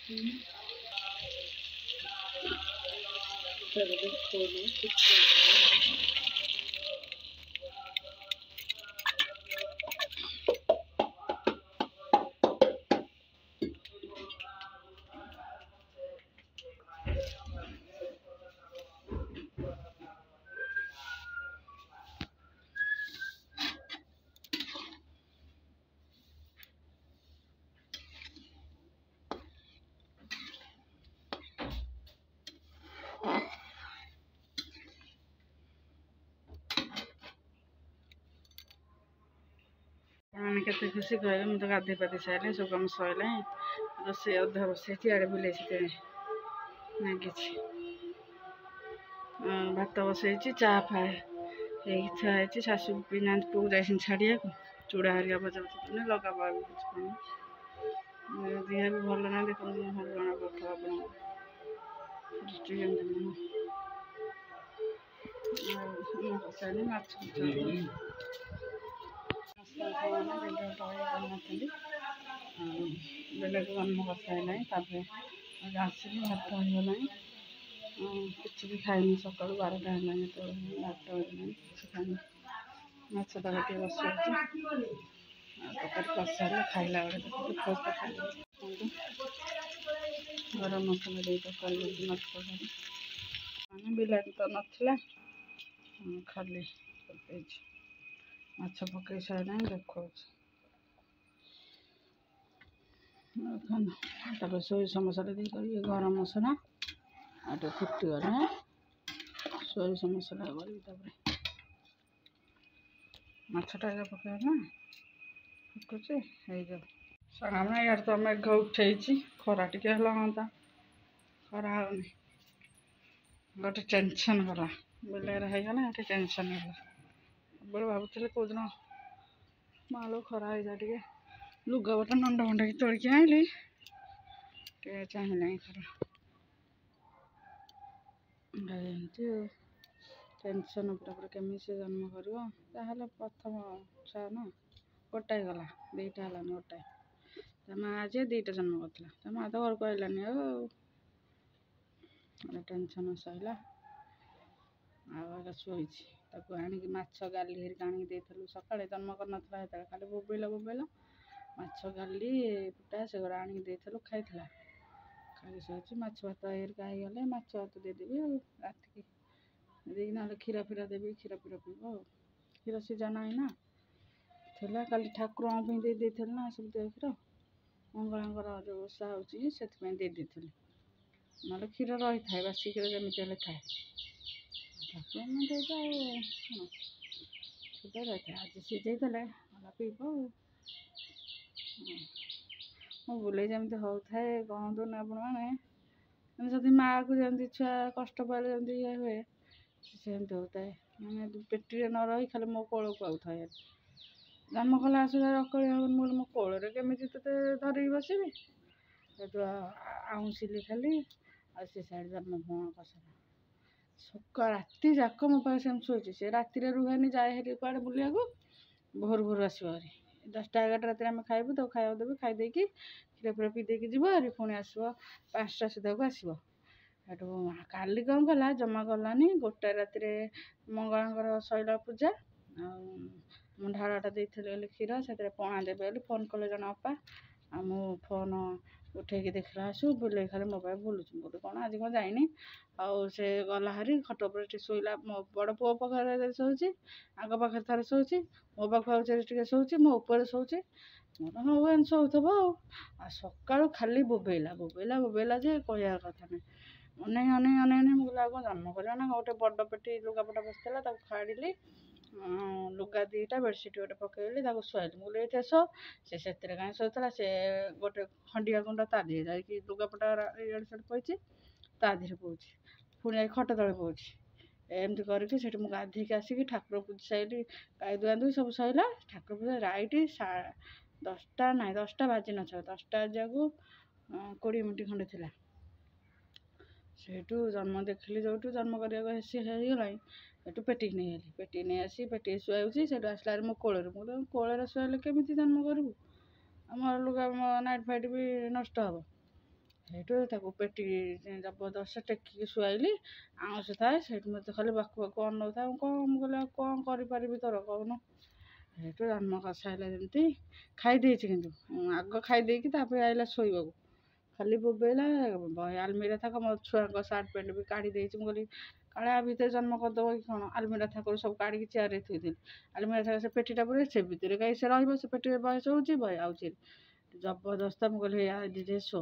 मैंने केते खुशी कहले मुझे गाधे पाधे सारे सब कम सैला रोसे अधा बसई आड़े बुले नागिछ भात बसई चा फाए थी शाशु पीना पू जाए छाड़िया चूड़ा हरिया भजा भजा लगा दिह भी भल ना देख भल जना पड़ता आपड़ी माछ बेले जन्म कर सारे आसली भात होगा किसी भी खाई सका 12टा है तो भात किसी खाई माछ तक बस तक कषा खाइला गरम मसला दे तक माछ तक बिलाटी तो नाला खाली माछ पकई सारे देखा सोरिष मसला दे गरम मसला आटे फुटगले सोरिष मसला माछटा पकड़ा फुटुचे सामने यार तो मेघ उठे खरा टे हाँ खरा होनी गोटे टेंशन गला बिलर होगा टेंशन गला भावुले कौन मालो खरा हो जाए लुगापटा नंडा फंडा की तोड़िक आइली चाहिए खरा टेंशन पूरा केमी से जन्म कर प्रथम छुआ ना गोटाए गला 2टा है गोटाए माँ आज 2टा जन्म कर माँ तो घर को आइलानी टेंशन सहला शोई आणिक माछ गाली हेरिक आणिक सका जन्म कर ना खाली बोबेला माछ गाली पुटा से आणिक खाई खाई शोची माछ भात हेरिका गले माछ भात देदेवी रात ना क्षीर फीर देवी क्षीर फीर पीब क्षीर सीजा ना ना थिला काली ठाकुर ना सब क्षीर मंगला जो ओषा हो ना क्षीर रही था बासी क्षीर जमी थाए रही आज सीझे पीब मो बुले जमी होता है कहतु ना आपण मैंने माँ को जमी छुआ कष्ट पाले जमी ये हुए सेमती होता है मैंने पेटी न रही खाली मो कोल को आउता है जन्म कला आसुरा अकड़ी हम मो कोल केमी धरिकी बसबी आउसिली खाली आसे साइड जन्म कसरा सका राति जाक मो पास शोची से राति रुहेनी जाए हेरी कुआड़े बुलिया भोर भोर आसो हरी 10टा 11टा राति आम खाइबू तो खाया देवी खाईदे क्षीर फीर पीदेक जीव हरी पुणी आसो 5टा सुधा को आसो काली कौन कला जमा गलानी गोटे राति मंगला शैल पूजा ढाड़टा देते क्षीर से पणा देवे फोन कले जन अपा आ मो फोन उठे देखला आसु बुले खाली मोबाइल बुलूँ बोले कौन आज कौन जाइनी से गला हरी खट पर शोला मो बड़ पुओ पाखे शोची आग पाखे थे शोची मो पाखे शोची मो ऊपर शोची मोर शोथब आ सका खाली बोबेला बोबेला बोबेला जे कह कथा ना अने अने अने अने मुझे आगे जन्म कर गोटे बड़ पेटी लुगापटा बसला खाड़ी लुगा 2टा बेडसीट गोटे पकईली शुआली मुझे ये शो से कहीं शोला से गोटे खंडिया गुंडा ता दिए जाकि लुगापटा इे से पड़ी ताधे पौच पुणी खट तले पौच एमती करके गाधेक आसिक ठाकुर पूजा साइली गाई दुआ दुई सब सैला ठाकुर पूजा राइट 10टा ना 10टा बाजी न 10टा जाकू 20 मिनट खंडे थी सेठू जन्म देखली जो जन्म करगला सेठू पेटी नहीं गली पेटी नहीं आसी पेटी शुआऊँगी से आसला मो कोल कोल शुआले केमी जन्म करूँ आम लुगा नाइट फाइट भी नष्ट हम ସେଇଠୁ ତାକୁ ପେଟି ଜବରଦସ୍ତ ଟେକିକି ଶୁଆଇଲି। ଆଉଁଶ ଥାଏ ସେଇଠୁ ମୋତେ ଖାଲି ବାକୁ ବାକୁ ଅନଉଥାଏ। ମୁଁ କହିଲି ଆଉ କ'ଣ କରିପାରିବି ତୋର କହୁନୁ। ସେଇଠୁ ଜନ୍ମ କରିସାରିଲା ଯେମିତି ଖାଇ ଦେଇଛି, କିନ୍ତୁ ଆଗ ଖାଇ ଦେଇକି ତାପରେ ଆଇଲା ଶୋଇବାକୁ। ଖାଲି ବୋବେଇଲା। ବହେ ଆଲମିରା ଥାକ ମୋ ଛୁଆଙ୍କ ସାର୍ଟ ପ୍ୟାଣ୍ଟ ବି କାଢ଼ି ଦେଇଛି। ମୁଁ କହିଲି କାଳେ ଆ ଭିତରେ ଜନ୍ମ କରିଦେବ କି କ'ଣ। ଆଲମିରା ଥାକରୁ ସବୁ କାଢ଼ିକି ଚେୟାରରେ ଥୋଇଥିଲି। ଆଲମିରା ଥାକ ସେ ପେଟିଟା ପୁରା ସେ ଭିତରେ କାହିଁ ସେ ରହିବ, ସେ ପେଟିରେ ବୟସ ହେଉଛି ବୟ ଆଉଛି ଜବରଦସ୍ତ। ମୁଁ କହିଲି ଧୀରେ ଶୋ,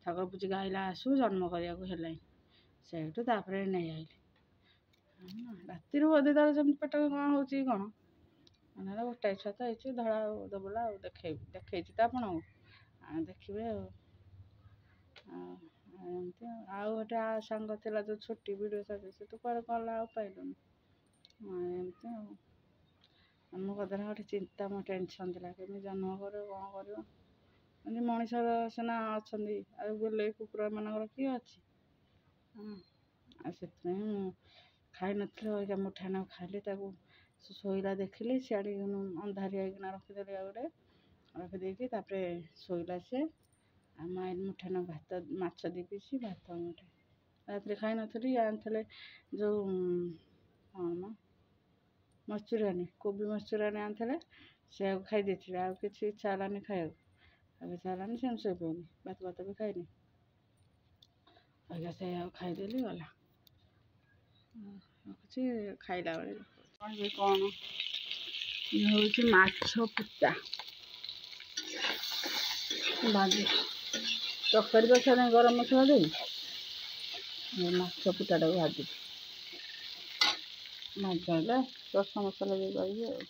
ଠାକୁର ପୂଜିକା ଆଇଲା ଆସୁ, ଜନ୍ମ କରିବାକୁ ହେଲାଣି। ସେଇଠୁ ତାପରେ ନେଇ ଆଇଲି। ରାତିରୁ ବୋଧେ ତାର ସେମିତି ପେଟ କ'ଣ ହେଉଛି କ'ଣ, ନହେଲେ ଗୋଟାଏ ଛୁଆ ତ ହେଇଛି ଧଳା ଦବଲା ଆଉ ଦେଖେଇଛି ତ ଆପଣଙ୍କୁ, ଦେଖିବେ ଆଉ। ଏମିତି ଆଉ ଗୋଟେ ସାଙ୍ଗ ଥିଲା ଯୋଉ ଛୋଟି ଭିଡ଼ିଓ ସାଙ୍ଗେ, ସେ ତ କୁଆଡ଼େ ଗଲା ଆଉ ପାଇଲୁନି। ଏମିତି ଆଉ ଜନ୍ମ କରିଦେଲା ଗୋଟେ ଚିନ୍ତା, ମୋ ଟେନସନ୍ ଥିଲା କେମିତି ଜନ୍ମ କରିବ କ'ଣ କରିବ। ଏମିତି ମଣିଷର ସିନା ଅଛନ୍ତି, ଆଉ ବିଲେଇ କୁକୁର ଏମାନଙ୍କର କିଏ ଅଛି। ଆଉ ସେଥିପାଇଁ ମୁଁ ଖାଇନଥିଲି, ଅଇକା ମୁଠା ନାକୁ ଖାଇଲି। ତାକୁ ଶୋଇଲା ଦେଖିଲି, ସିଆଡ଼େ ଅନ୍ଧାରିଆ ହେଇକିନା ରଖିଦେଲି ଆଉ ଗୋଟେ ରଖିଦେଇକି ତାପରେ ଶୋଇଲା ସିଏ। ଆଉ ମୁଁ ଆଇଲି ମୁଠା ନାକୁ ଭାତ, ମାଛ 2 ପିସ୍, ଭାତ ମୁଠେ। ରାତିରେ ଖାଇନଥିଲି। ଆଣିଥିଲେ ଯୋଉ କ'ଣ ମ ମଞ୍ଚୁରିଆନି, କୋବି ମଞ୍ଚୁରିଆନି ଆଣିଥିଲେ, ସେଆକୁ ଖାଇ ଦେଇଥିଲି। ଆଉ କିଛି ଇଚ୍ଛା ହେଲାନି ଖାଇବାକୁ, ଆଉ ଇଚ୍ଛା ହେଲାନି, ସେମିତି ଶୋଇପଇନି। ଭାତ ବି ଖାଇନି, ଅଇକା ସେଇଆକୁ ଖାଇଦେଲି ଗଲା। ରଖୁଛି, ଖାଇଲା ବେଳେ କହିବି କ'ଣ। ଇଏ ହେଉଛି ମାଛ ପୁଟା ଭାଜି, ତରକାରୀ କରିସାରିଲାଣି ଗରମ ମସଲା ଦେଇ। ମାଛ ପୁଟାଟାକୁ ଭାଜି ହେଲେ ରସ ମସଲା ଦେଇ କରିବି ଆଉ।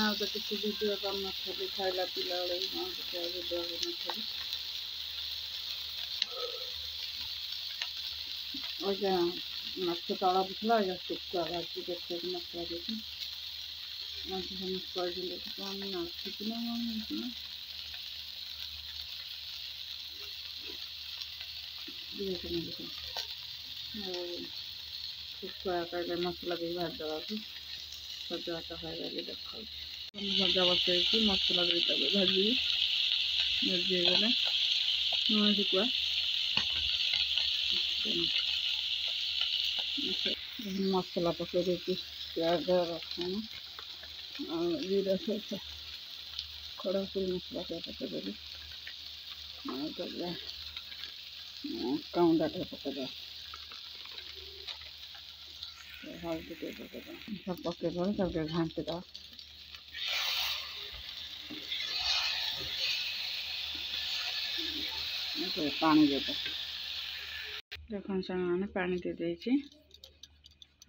ଆଉ ତ କିଛି ଭିଡ଼ିଓ କରିନଥିଲି, ଖାଇଲା ପିଲା ବେଳେ କ'ଣ କିଛି ଭିଡ଼ିଓ କରିନଥିଲି। ଅଇକା ମାଛ ତଳ ଥିଲା, ଅଇକା ଶୁଖୁଆ ଭାଜି ଦେଖେଇକି ମସଲା ଦେଇକି ମଝି ସମସ୍ତେ କହିଛନ୍ତି କ'ଣ ନାଚୁଛି ନା କ'ଣ ହେଇଛି ନା ଆଉ ଶୁଖୁଆ କହିଲେ ମସଲା ଦେଇକି ଭାଜିଦେବାକୁ, ସଜ ଭାତ ଖାଇବାକୁ ଦେଖାଉଛି। ଭଜା ବସେଇକି ମସଲା ଦେଇ ତାକୁ ଭାଜିବି। ଭାଜି ହେଇଗଲେ ଶୁଖୁଆ ମସଲା ପକେଇ ଦେଇକି ପିଆଜ, ରସୁଣ ଆଉ ଜିରା, ସୋରିଷ, ଖଡ଼ାପୁରୀ ମସଲା ପକେଇଦେଲି। ଆଉ ତାପରେ ଲଙ୍କାଗୁଣ୍ଡ ଟିକେ ପକେଇଦେବା, ହଳଦୀ ଟିକେ ପକେଇଦେବା। ସବୁ ପକେଇଦେବା, ତାକୁ ଟିକେ ଘାଣ୍ଟିଦେବା। ପାଣି ଦେଇଦେବା। ଦେଖନ୍ତୁ ସାଙ୍ଗମାନେ ପାଣି ଦେଇଦେଇଛି।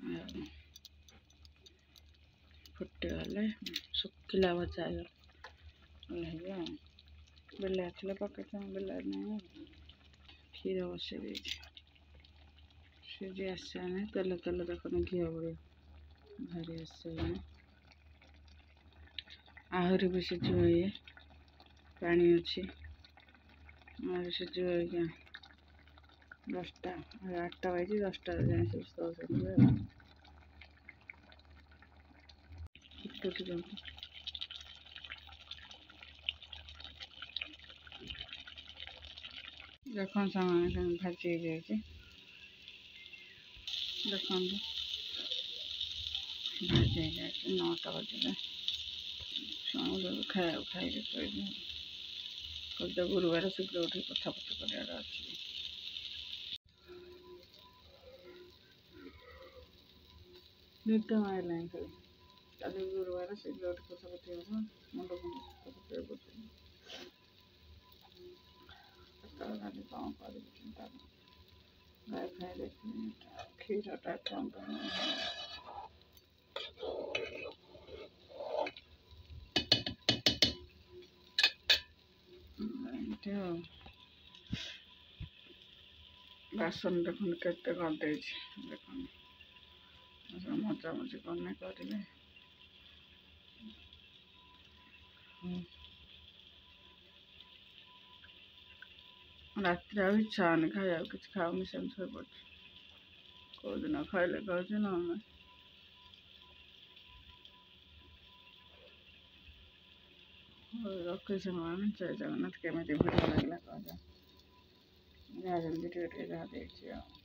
ଆଉ ଫୁଟିଗଲେ ଶୁଖିଲା ଭଜା ହେଇଗଲା ଆଉ। ବେଲା ଥିଲେ ପକେଇଥାଉ, ବେଲା ନାହିଁ। କ୍ଷୀର ବସେଇ ଦେଇଛି, ସିଝି ଆସିଲାଣି। ତେଲ ଦେଖୁନ ଘିଅ ଭଳିଆ ଭାରି ଆସିଲାଣି। ଆହୁରି ବି ସିଝିବ, ଇଏ ପାଣି ଅଛି, ଆହୁରି ସିଝିବ। ଆଜ୍ଞା 10ଟା, 8ଟା ବାଜି 10ଟାରେ ଯାଇ ସବୁ ଫୁଟୁଛି ଯେମିତି। ଦେଖନ୍ତୁ ସାଙ୍ଗମାନେ ସେମିତି ଭାଜି ହେଇଯାଇଛି। ଦେଖନ୍ତୁ ଭାଜି ହେଇଯାଇଛି। 9ଟା ବାଜିଲେ ଛୁଆଙ୍କୁ ଖାଇବାକୁ ଖାଇକି ଶୋଇବି। କବିତା ଗୁରୁବାର ଶୀଘ୍ର ଉଠିକି ପୋଛାପୋଛି କରିବାର ଅଛି। ନିଦ ମାଇଲାଣି ଖାଲି। କାଲି ଗୁରୁବାର ଶୀଘ୍ର ଉଠି ପୋଛାପୋଛି ହେବ, ମୁଣ୍ଡ ପୋଛାପୋଛି କେତେବେଳେ କାଲି କ'ଣ କରିବି ଚିନ୍ତା ନାହିଁ। ଗାଈ ଖାଇଲେ କ୍ଷୀରଟା କ'ଣ ଏମିତି ଆଉ। ବାସନ ଦେଖନ୍ତୁ କେତେ କରିଦେଇଛି, ଦେଖନ୍ତୁ ମଜାମଜି କରିବେ। ରାତିରେ ଆଉ ଇଚ୍ଛା ହଉନି ଖାଇବାକୁ, କିଛି ଖାଉନି, ସେମିତି ଶୋଇପଡ଼ୁଛି। କେଉଁଦିନ ଖାଇଲେ ଖାଉଛି, ନହେଲେ ରଖୁଛି। ସେମାନେ ଜୟ ଜଗନ୍ନାଥ। କେମିତି ଭଲ ଲାଗିଲା କହିଲେ। ଯାହା ଯେମିତି ଟିକେ ଟିକେ ଯାହା ଦେଇଛି ଆଉ।